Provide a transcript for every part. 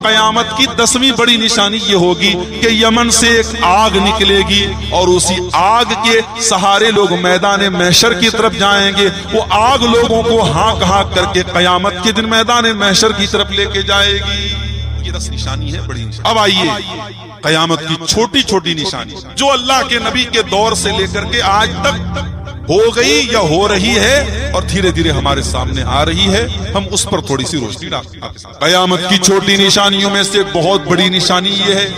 قیامت کی 10ویں بڑی نشانی یہ ہوگی کہ یمن سے ایک آگ نکلے گی اور اسی آگ کے سہارے لوگ میدان محشر کی طرف جائیں گے. وہ آگ لوگوں کو ہانک ہانک کر کے قیامت کے دن میدان محشر کی طرف لے کے جائے گی. یہ 10 نشانی ہے بڑی نشانی. اب آئیے قیامت کی چھوٹی چھوٹی نشانی جو اللہ کے نبی کے دور سے لے کر کے آج تک ہو گئی یا ہو رہی ہے اور دھیرے دھیرے ہمارے سامنے آ رہی ہے. ہم اس پر تھوڑی سی روشنی ڈالتے ہیں. قیامت کی چھوٹی نشانیوں میں سے بہت بڑی نشانی یہ ہے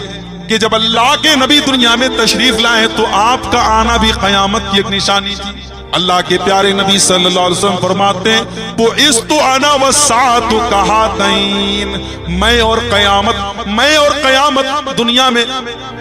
کہ جب اللہ کے نبی دنیا میں تشریف لائے تو آپ کا آنا بھی قیامت کی ایک نشانی تھی. اللہ کے پیارے نبی صلی اللہ علیہ وسلم فرماتے ہیں بُعِثْتُ أَنَا وَالسَّاعَةُ كَهَاتَيْنِ میں اور قیامت دنیا میں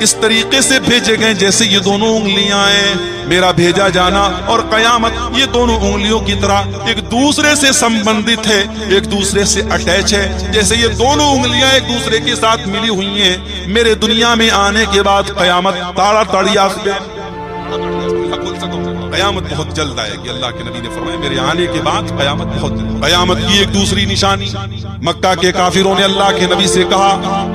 اس طریقے سے بھیجے گئے جیسے یہ دونوں انگلیاں ہیں. میرا بھیجا جانا اور قیامت یہ دونوں انگلیوں کی طرح ایک دوسرے سے سمبندت ہے, ایک دوسرے سے اٹیچ ہے. جیسے یہ دونوں انگلیاں ایک دوسرے کے ساتھ ملی ہوئی ہیں. میرے دنیا میں آنے کے بعد قیامت تاڑا تڑیا قیامت بہت جلد آئے گی. اللہ کے نبی نے فرمایا میرے آنے کے بعد قیامت بہت جلد. قیامت کی ایک دوسری نشانی مکہ کے کافروں نے اللہ کے نبی سے کہا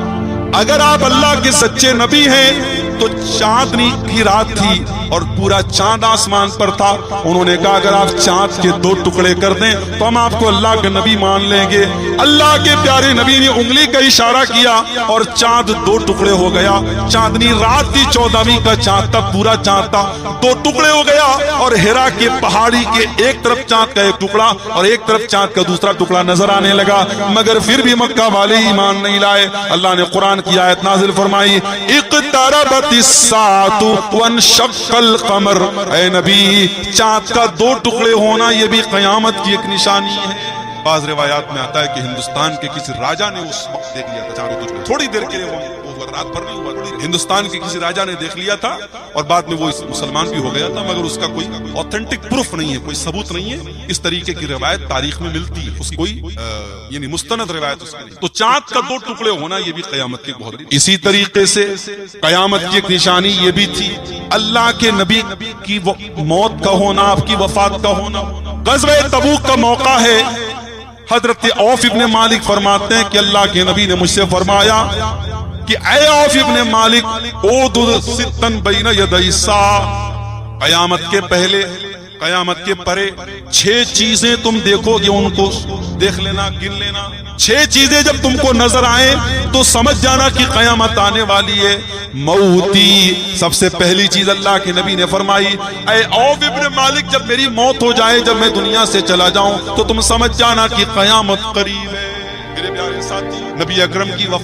اگر آپ اللہ کے سچے نبی ہیں تو چاندنی کی رات تھی اور پورا چاند آسمان پر تھا. انہوں نے کہا اگر آپ چاند کے 2 ٹکڑے کر دیں تو ہم آپ کو اللہ کے نبی مان لیں گے. اللہ کے پیارے نبی نے انگلی کا اشارہ کیا اور چاند 2 ٹکڑے ہو گیا. چاندنی رات تھی 14ویں کا چاند تھا, پورا چاند تھا, 2 ٹکڑے ہو گیا اور ہیرا کے پہاڑی کے ایک طرف چاند کا ایک ٹکڑا اور ایک طرف چاند کا دوسرا ٹکڑا نظر آنے لگا. مگر پھر بھی مکہ والے ایمان نہیں لائے. اللہ نے قرآن کی آیت نازل فرمائی اقتربت الساعة وانشق القمر. اے نبی چاند کا 2 ٹکڑے ہونا یہ بھی قیامت کی ایک نشانی ہے. بعض روایات میں آتا ہے کہ ہندوستان کے کسی راجا نے اس وقت دیکھ لیا تھا چاندوں ٹکڑے, تھوڑی دیر کے لیے رات بھر نہیں ہوا. ہندوستان کے کسی راجا نے دیکھ لیا تھا اور بعد میں وہ مسلمان بھی ہو گیا تھا, مگر اس کا کوئی اوتھینٹک پروف نہیں ہے, کوئی ثبوت نہیں ہے. اس طریقے کی روایت تاریخ میں ملتی ہے, اس کوئی یعنی مستند روایت اس کی. تو چاند کا 2 ٹکڑے ہونا یہ بھی قیامت کی بہت. اسی طریقے سے قیامت کی ایک نشانی یہ بھی تھی اللہ کے نبی کی موت کا ہونا, آپ کی وفات کا ہونا. غزوہ تبوک کا موقع ہے. حضرت عوف ابن مالک فرماتے ہیں کہ اللہ کے نبی نے مجھ سے فرمایا کہ اے عوف ابن مالک اودد ستن بین یدی الساعہ, قیامت کے پہلے قیامت کے پرے 6 چیزیں تم دیکھو گے, ان کو دیکھ لینا, گن لینا. 6 چیزیں جب تم کو نظر آئیں تو سمجھ جانا کہ قیامت آنے والی ہے. موتی, سب سے پہلی چیز اللہ کے نبی نے فرمائی اے عوف ابن مالک جب میری موت ہو جائے, جب میں دنیا سے چلا جاؤں تو تم سمجھ جانا کہ قیامت قریب ہے. میرے پیارے ساتھی نبی اکرم کی